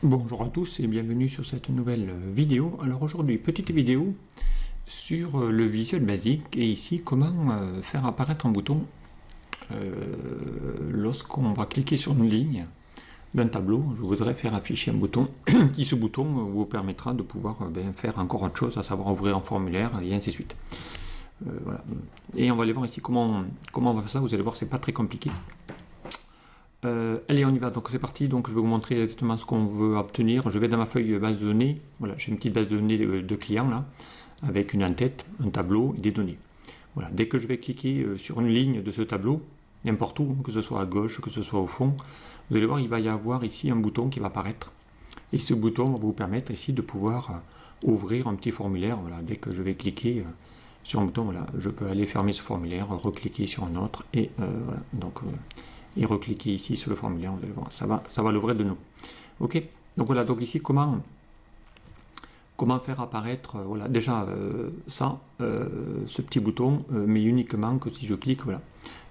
Bonjour à tous et bienvenue sur cette nouvelle vidéo. Alors aujourd'hui, petite vidéo sur le Visual Basic et ici comment faire apparaître un bouton lorsqu'on va cliquer sur une ligne d'un tableau. Je voudrais faire afficher un bouton qui ce bouton vous permettra de pouvoir faire encore autre chose, à savoir ouvrir un formulaire et ainsi de suite. Voilà. Et on va aller voir ici comment on va faire ça. Vous allez voir, c'est pas très compliqué. Allez, on y va, donc c'est parti. Donc je vais vous montrer exactement ce qu'on veut obtenir. Je vais dans ma feuille base de données. Voilà, j'ai une petite base de données de clients là, avec une en-tête, un tableau et des données. Voilà, dès que je vais cliquer sur une ligne de ce tableau, n'importe où, que ce soit à gauche, que ce soit au fond, vous allez voir, il va y avoir ici un bouton qui va apparaître. Et ce bouton va vous permettre ici de pouvoir ouvrir un petit formulaire. Voilà, dès que je vais cliquer sur un bouton, voilà, je peux aller fermer ce formulaire, recliquer sur un autre et voilà, donc et recliquer ici sur le formulaire, vous allez voir, ça va l'ouvrir de nouveau. Ok, donc voilà, donc ici comment faire apparaître, voilà, déjà ce petit bouton, mais uniquement que si je clique, voilà,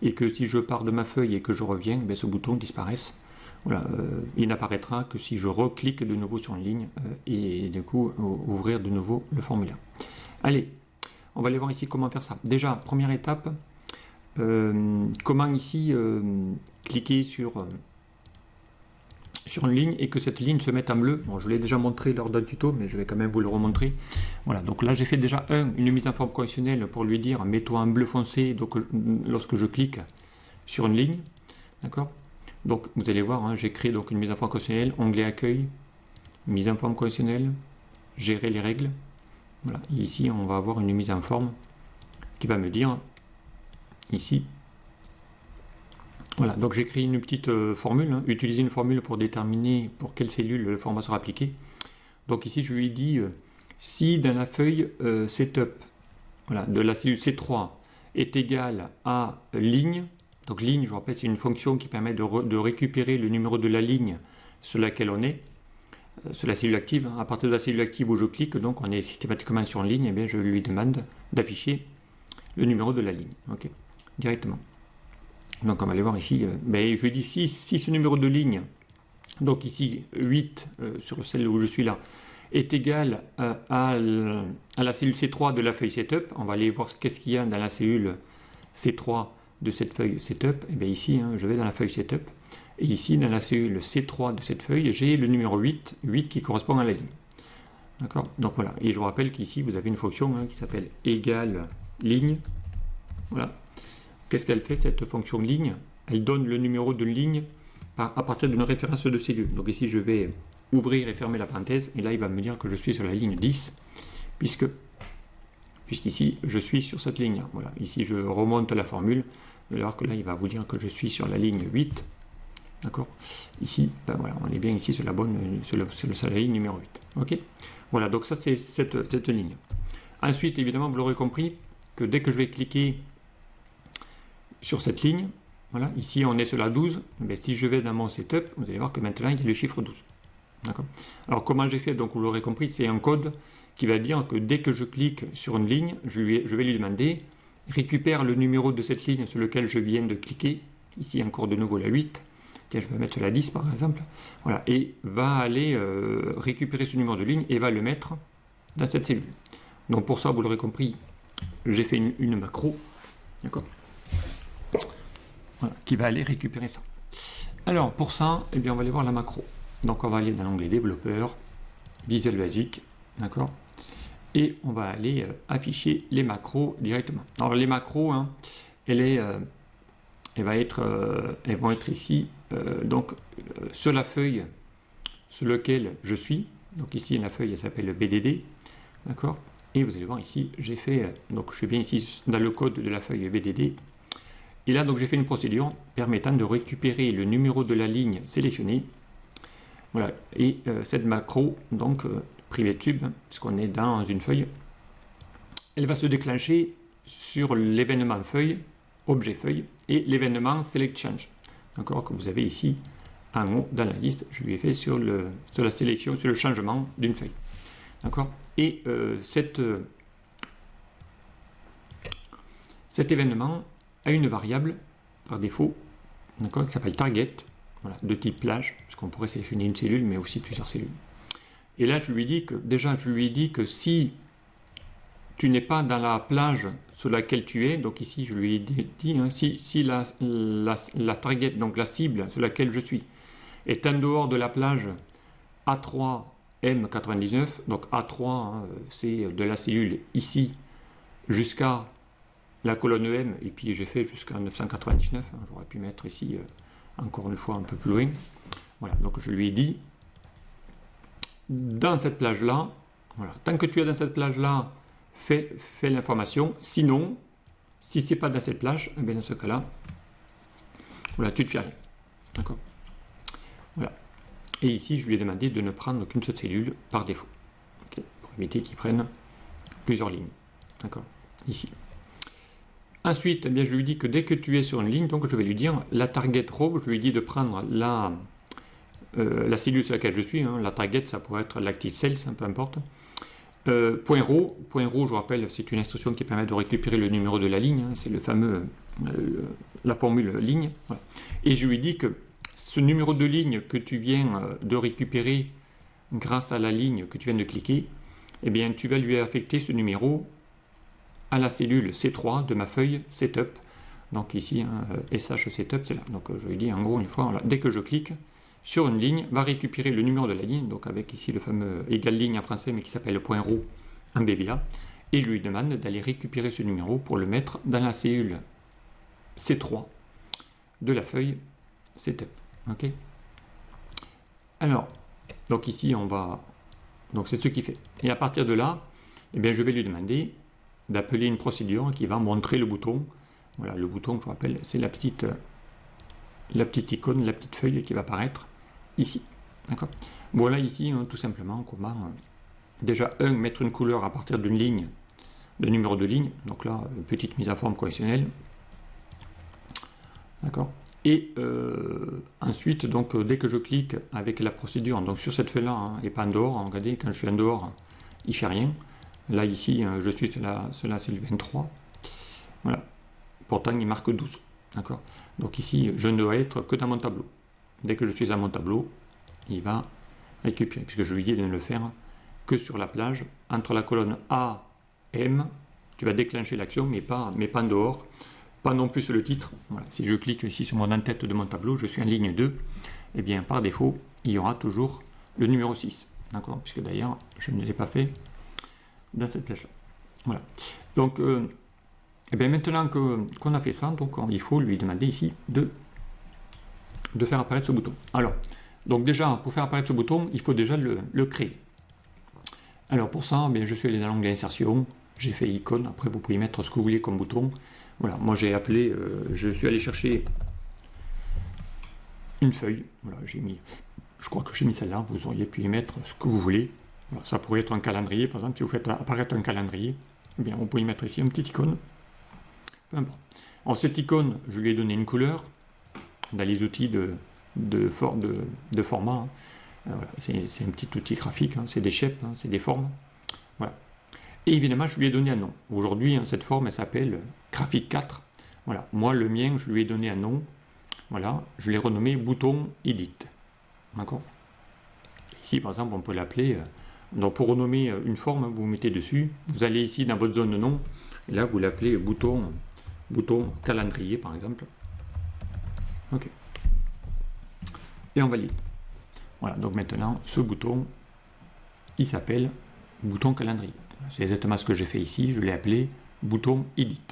et que si je pars de ma feuille et que je reviens, ben, ce bouton disparaisse. Voilà, il n'apparaîtra que si je reclique de nouveau sur une ligne et du coup ouvrir de nouveau le formulaire. Allez, on va aller voir ici comment faire ça. Déjà, première étape. Comment ici cliquer sur une ligne et que cette ligne se mette en bleu. Bon, je l'ai déjà montré lors d'un tuto, mais je vais quand même vous le remontrer. Voilà, donc là j'ai fait déjà une mise en forme conditionnelle pour lui dire mets-toi en bleu foncé donc, lorsque je clique sur une ligne. D'accord. Donc vous allez voir, hein, j'ai créé donc une mise en forme conditionnelle, onglet accueil, mise en forme conditionnelle, gérer les règles. Voilà, et ici on va avoir une mise en forme qui va me dire ici. Voilà, donc j'ai créé une petite formule, hein, utiliser une formule pour déterminer pour quelle cellule le format sera appliqué. Donc ici je lui dis si dans la feuille setup, voilà, de la cellule C3 est égal à ligne, donc ligne, je vous rappelle, c'est une fonction qui permet de récupérer le numéro de la ligne sur laquelle on est, sur la cellule active. Hein. À partir de la cellule active où je clique, donc on est systématiquement sur une ligne, et bien je lui demande d'afficher le numéro de la ligne. Ok, directement. Donc on va aller voir ici, je dis si ce numéro de ligne, donc ici 8 sur celle où je suis là, est égal à la cellule C3 de la feuille setup, on va aller voir qu'est-ce qu'il y a dans la cellule C3 de cette feuille setup, et bien ici je vais dans la feuille setup, et ici dans la cellule C3 de cette feuille, j'ai le numéro 8 qui correspond à la ligne. D'accord. Donc voilà, et je vous rappelle qu'ici vous avez une fonction qui s'appelle égale ligne. Voilà. Qu'est-ce qu'elle fait cette fonction ligne? Elle donne le numéro de ligne à partir d'une référence de cellule. Donc ici je vais ouvrir et fermer la parenthèse et là il va me dire que je suis sur la ligne 10 puisqu'ici je suis sur cette ligne. Voilà. Ici je remonte la formule, alors que là il va vous dire que je suis sur la ligne 8. D'accord. Ici, voilà, on est bien ici sur la ligne numéro 8. Ok. Voilà, donc ça c'est cette ligne. Ensuite, évidemment, vous l'aurez compris que dès que je vais cliquer sur cette ligne, voilà, ici on est sur la 12, mais si je vais dans mon setup, vous allez voir que maintenant il y a le chiffre 12. D'accord. Alors comment j'ai fait? Donc vous l'aurez compris, c'est un code qui va dire que dès que je clique sur une ligne, je vais lui demander récupère le numéro de cette ligne sur lequel je viens de cliquer, ici encore de nouveau la 8, tiens, je vais mettre la 10 par exemple, voilà, et va aller récupérer ce numéro de ligne et va le mettre dans cette cellule. Donc pour ça, vous l'aurez compris, j'ai fait une macro, d'accord, voilà, qui va aller récupérer ça. Alors pour ça, eh bien, on va aller voir la macro. Donc on va aller dans l'onglet développeur, Visual Basic, d'accord, et on va aller afficher les macros directement. Alors les macros, hein, elles vont être ici, donc sur la feuille sur laquelle je suis. Donc ici la feuille elle s'appelle BDD, d'accord. Et vous allez voir ici, j'ai fait, donc je suis bien ici dans le code de la feuille BDD. Et là, donc j'ai fait une procédure permettant de récupérer le numéro de la ligne sélectionnée. Voilà, et cette macro, donc private tube, puisqu'on est dans une feuille, elle va se déclencher sur l'événement feuille, objet feuille, et l'événement select change. D'accord, que vous avez ici en haut dans la liste, je lui ai fait sur la sélection, sur le changement d'une feuille. D'accord. Et cet événement a une variable par défaut, d'accord, qui s'appelle target, voilà, de type plage, parce qu'on pourrait sélectionner une cellule, mais aussi plusieurs cellules. Et là, je lui dis que si tu n'es pas dans la plage sur laquelle tu es, donc ici, je lui ai dit, hein, si la target, donc la cible sur laquelle je suis, est en dehors de la plage A3M99, donc A3, hein, c'est de la cellule ici jusqu'à la colonne M, et puis j'ai fait jusqu'à 999, hein, j'aurais pu mettre ici encore une fois un peu plus loin. Voilà, donc je lui ai dit, dans cette plage-là, voilà, tant que tu es dans cette plage-là, fais l'information. Sinon, si ce n'est pas dans cette plage, eh bien dans ce cas-là, voilà, tu ne fais rien. D'accord. Voilà. Et ici, je lui ai demandé de ne prendre qu'une seule cellule par défaut. Okay, pour éviter qu'il prenne plusieurs lignes. D'accord. Ici. Ensuite, eh bien, je lui dis que dès que tu es sur une ligne, donc je vais lui dire la target row, je lui dis de prendre la cellule sur laquelle je suis, hein, la target, ça pourrait être l'active cell, hein, peu importe. Point row, je rappelle, c'est une instruction qui permet de récupérer le numéro de la ligne, hein, c'est le fameux, la formule ligne. Voilà. Et je lui dis que ce numéro de ligne que tu viens de récupérer grâce à la ligne que tu viens de cliquer, eh bien, tu vas lui affecter ce numéro à la cellule C3 de ma feuille Setup. Donc ici, hein, SH Setup, c'est là. Donc je lui dis en gros, une fois, voilà, dès que je clique sur une ligne, va récupérer le numéro de la ligne, donc avec ici le fameux égale ligne en français, mais qui s'appelle le point row en VBA, et je lui demande d'aller récupérer ce numéro pour le mettre dans la cellule C3 de la feuille Setup. Ok. Alors, donc ici, on va... Donc c'est ce qu'il fait. Et à partir de là, eh bien, je vais lui demander d'appeler une procédure qui va montrer le bouton. Voilà, le bouton, je vous rappelle, c'est la petite icône, la petite feuille qui va apparaître ici. D'accord. Voilà ici, hein, tout simplement, comment déjà, mettre une couleur à partir d'une ligne, de numéro de ligne. Donc là, une petite mise à forme conditionnelle. D'accord. Et ensuite, donc, dès que je clique avec la procédure, donc sur cette feuille-là, hein, et pas en dehors, hein, regardez, quand je suis en dehors, il ne fait rien. Là, ici, je suis sur la cellule 23. Voilà. Pourtant, il marque 12. D'accord. Donc ici, je ne dois être que dans mon tableau. Dès que je suis à mon tableau, il va récupérer, puisque je lui dis de ne le faire que sur la plage, entre la colonne A, M, tu vas déclencher l'action, mais pas en dehors, pas non plus sur le titre. Voilà. Si je clique ici sur mon en-tête de mon tableau, je suis en ligne 2, et bien par défaut, il y aura toujours le numéro 6. D'accord. Puisque d'ailleurs, je ne l'ai pas fait dans cette plage-là. Voilà. Donc, et bien maintenant qu'on a fait ça, donc il faut lui demander ici de faire apparaître ce bouton. Alors, donc déjà, pour faire apparaître ce bouton, il faut déjà le créer. Alors pour ça, bien, je suis allé dans l'onglet insertion, j'ai fait icône, après vous pouvez mettre ce que vous voulez comme bouton. Voilà, moi j'ai appelé, je suis allé chercher une feuille, voilà, je crois que j'ai mis celle-là, vous auriez pu y mettre ce que vous voulez. Alors, ça pourrait être un calendrier, par exemple, si vous faites apparaître un calendrier, eh bien, on peut y mettre ici une petite icône. Peu importe. Alors, cette icône, je lui ai donné une couleur dans les outils de format. Hein. Voilà, c'est un petit outil graphique, hein, c'est des shapes, hein, c'est des formes. Voilà. Et évidemment, je lui ai donné un nom. Aujourd'hui, hein, cette forme, elle s'appelle Graphique 4. Voilà. Moi, le mien, je lui ai donné un nom. Voilà, je l'ai renommé Bouton Edit. D'accord. Ici, par exemple, on peut l'appeler... donc pour renommer une forme, vous mettez dessus, vous allez ici dans votre zone de nom, et là vous l'appelez bouton calendrier par exemple. Ok. Et on valide. Voilà, donc maintenant ce bouton, il s'appelle bouton calendrier. C'est exactement ce que j'ai fait ici, je l'ai appelé bouton edit.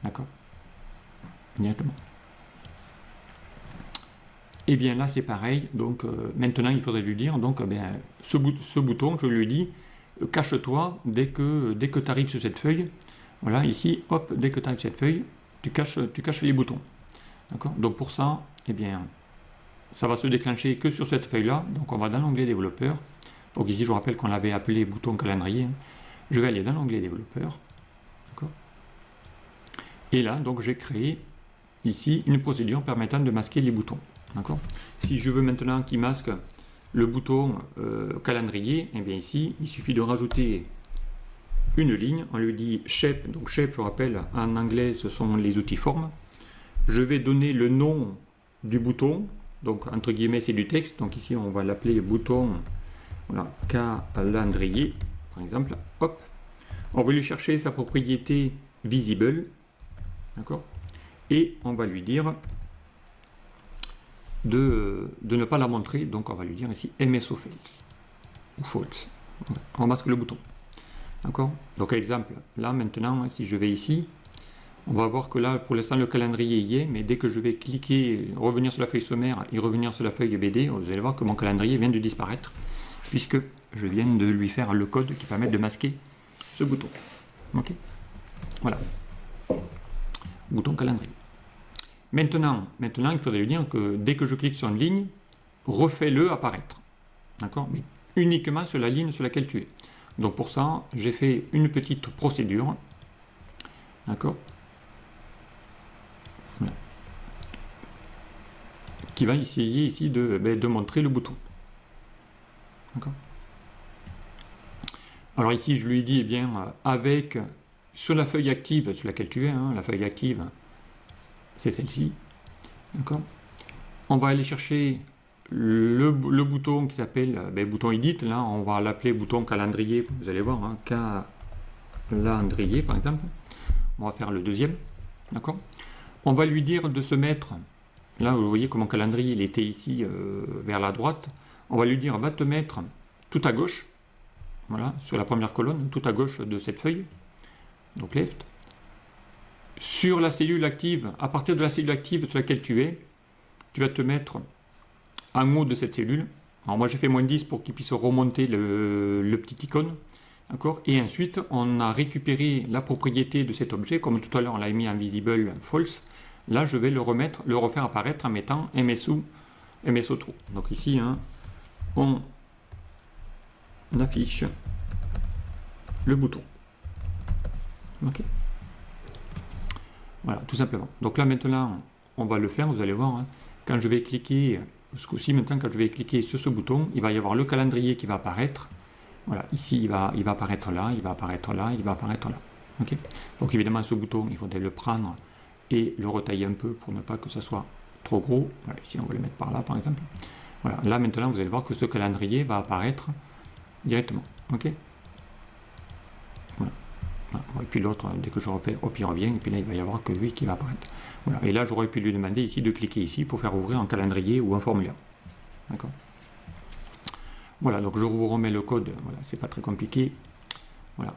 D'accord. Directement. Et bien là c'est pareil, donc maintenant il faudrait lui dire, donc ce bouton, je lui dis, cache-toi dès que tu arrives sur cette feuille, voilà, ici, hop, dès que tu arrives sur cette feuille, tu caches les boutons. D'accord. Donc pour ça, eh bien, ça va se déclencher que sur cette feuille-là, donc on va dans l'onglet développeur, donc ici je vous rappelle qu'on l'avait appelé bouton calendrier, hein. Je vais aller dans l'onglet développeur, d'accord. Et là, donc j'ai créé ici une procédure permettant de masquer les boutons. D'accord. Si je veux maintenant qu'il masque le bouton calendrier, et bien ici, il suffit de rajouter une ligne. On lui dit shape. Donc shape, je rappelle, en anglais, ce sont les outils formes. Je vais donner le nom du bouton. Donc, entre guillemets, c'est du texte. Donc ici, on va l'appeler bouton, voilà, calendrier, par exemple. Hop. On va lui chercher sa propriété visible. D'accord. Et on va lui dire de ne pas la montrer. Donc, on va lui dire ici MSO false. Ou false. On masque le bouton. D'accord. Donc, exemple, là, maintenant, si je vais ici, on va voir que là, pour l'instant, le calendrier y est, mais dès que je vais cliquer, revenir sur la feuille sommaire et revenir sur la feuille BD, vous allez voir que mon calendrier vient de disparaître, puisque je viens de lui faire le code qui permet de masquer ce bouton. Ok. Voilà. Bouton calendrier. Maintenant, il faudrait lui dire que dès que je clique sur une ligne, refais-le apparaître. D'accord. Mais uniquement sur la ligne sur laquelle tu es. Donc pour ça, j'ai fait une petite procédure. D'accord. Voilà. Qui va essayer ici de montrer le bouton. D'accord. Alors ici, je lui dis, eh bien, avec, sur la feuille active sur laquelle tu es, hein, la feuille active, c'est celle-ci. D'accord. On va aller chercher le bouton qui s'appelle bouton edit. Là, on va l'appeler bouton calendrier. Vous allez voir, hein, calendrier, par exemple. On va faire le deuxième. D'accord. On va lui dire de se mettre, là vous voyez que mon calendrier il était ici vers la droite, on va lui dire va te mettre tout à gauche, voilà, sur la première colonne, tout à gauche de cette feuille, donc left, sur la cellule active, à partir de la cellule active sur laquelle tu es, tu vas te mettre en haut de cette cellule. Alors moi j'ai fait -10 pour qu'il puisse remonter le petit icône. Et ensuite, on a récupéré la propriété de cet objet, comme tout à l'heure on l'a mis en visible false. Là, je vais le refaire apparaître en mettant MSO true. Donc ici, hein, on affiche le bouton. Ok. Voilà, tout simplement. Donc là, maintenant, on va le faire. Vous allez voir, hein, quand je vais cliquer, ce coup-ci, maintenant, quand je vais cliquer sur ce bouton, il va y avoir le calendrier qui va apparaître. Voilà, ici il va apparaître là, il va apparaître là, il va apparaître là. Okay. Donc évidemment ce bouton, il faudrait le prendre et le retailler un peu pour ne pas que ça soit trop gros. Voilà, ici on va le mettre par là par exemple. Voilà, là maintenant vous allez voir que ce calendrier va apparaître directement. Ok. Voilà. Et puis l'autre, dès que je refais, hop, il revient, et puis là il va y avoir que lui qui va apparaître. Voilà. Et là j'aurais pu lui demander ici de cliquer ici pour faire ouvrir un calendrier ou un formulaire. D'accord. Voilà, donc je vous remets le code, voilà, c'est pas très compliqué. Voilà.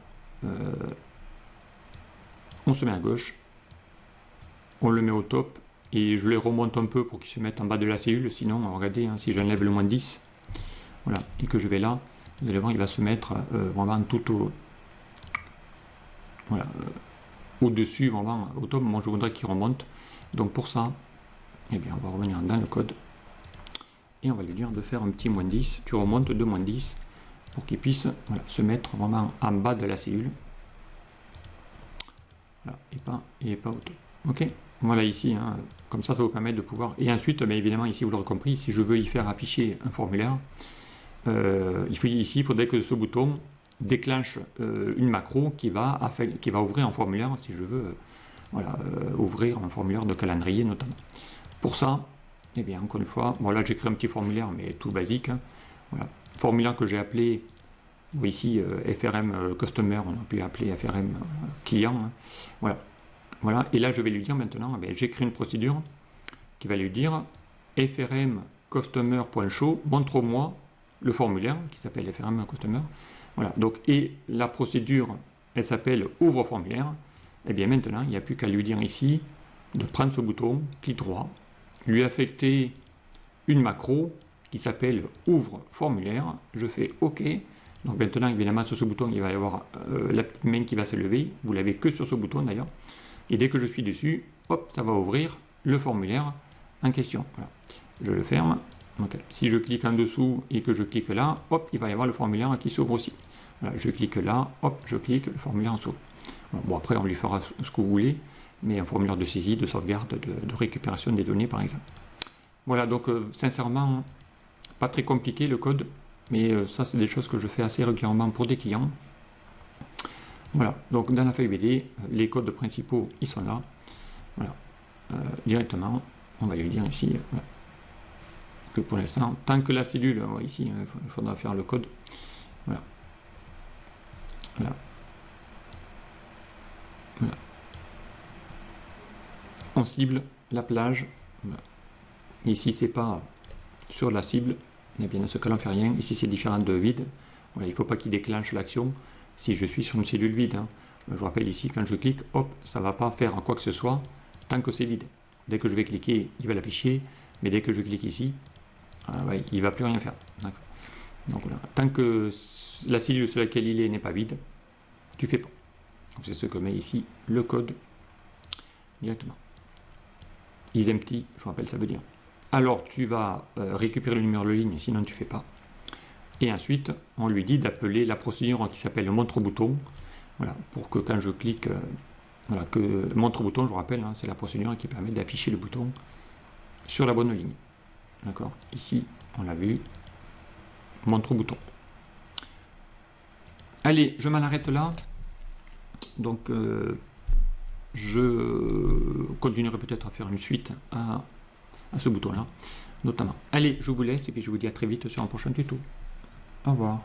On se met à gauche, on le met au top, et je les remonte un peu pour qu'ils se mettent en bas de la cellule, sinon, regardez, hein, si j'enlève le -10, voilà, et que je vais là, vous allez voir, il va se mettre vraiment tout au... Voilà, au-dessus, vraiment au top. Moi je voudrais qu'il remonte, donc pour ça, eh bien, on va revenir dans le code. Et on va lui dire de faire un petit -10, tu remontes de -10 pour qu'il puisse voilà, se mettre vraiment en bas de la cellule. Voilà, et pas au top. Ok. Voilà ici, hein, comme ça vous permet de pouvoir... Et ensuite, bien évidemment, ici vous l'aurez compris, si je veux y faire afficher un formulaire, ici il faudrait que ce bouton déclenche une macro qui va ouvrir un formulaire, si je veux voilà, ouvrir un formulaire de calendrier notamment. Pour ça, eh bien, encore une fois, bon là j'ai créé un petit formulaire, mais tout basique. Hein. Voilà. Formulaire que j'ai appelé, ici, FRM Customer, on a pu appeler FRM Client. Hein. Voilà. Voilà. Et là, je vais lui dire maintenant, eh j'ai créé une procédure qui va lui dire FRM Customer.show, montre-moi le formulaire qui s'appelle FRM Customer. Voilà. Donc, et la procédure, elle s'appelle Ouvre formulaire. Et bien maintenant, il n'y a plus qu'à lui dire ici de prendre ce bouton, clic droit, lui affecter une macro qui s'appelle ouvre formulaire, je fais OK. Donc maintenant évidemment sur ce bouton il va y avoir la petite main qui va se lever, vous l'avez que sur ce bouton d'ailleurs, et dès que je suis dessus, hop, ça va ouvrir le formulaire en question. Voilà. Je le ferme. Okay. Si je clique en dessous et que je clique là, hop, il va y avoir le formulaire qui s'ouvre aussi. Voilà, je clique là, hop, je clique, le formulaire s'ouvre. Bon, après on lui fera ce que vous voulez, mais un formulaire de saisie, de sauvegarde, de récupération des données par exemple. Voilà, donc sincèrement, pas très compliqué le code, mais ça c'est des choses que je fais assez régulièrement pour des clients. Voilà, donc dans la feuille BD, les codes principaux, ils sont là. Voilà, directement, on va lui dire ici, voilà. que pour l'instant, tant que la cellule, ici, il faudra faire le code. Voilà. Voilà. Voilà. On cible la plage. Voilà. Ici, c'est pas sur la cible. Eh bien, dans ce cas-là, on ne fait rien. Ici, c'est différent de vide. Voilà, il ne faut pas qu'il déclenche l'action si je suis sur une cellule vide. Hein. Je rappelle ici, quand je clique, hop, ça ne va pas faire quoi que ce soit tant que c'est vide. Dès que je vais cliquer, il va l'afficher. Mais dès que je clique ici, ouais, il ne va plus rien faire. Donc voilà. Tant que la cellule sur laquelle il est n'est pas vide, tu ne fais pas. C'est ce que met ici le code directement. Is empty, je vous rappelle, ça veut dire. Alors tu vas récupérer le numéro de ligne, sinon tu ne fais pas. Et ensuite, on lui dit d'appeler la procédure qui s'appelle montre-bouton. Voilà, pour que quand je clique, voilà, que montre-bouton, je vous rappelle, hein, c'est la procédure qui permet d'afficher le bouton sur la bonne ligne. D'accord. Ici, on l'a vu, montre-bouton. Allez, je m'en arrête là. Donc, je continuerai peut-être à faire une suite à ce bouton-là, notamment. Allez, je vous laisse et puis je vous dis à très vite sur un prochain tuto. Au revoir.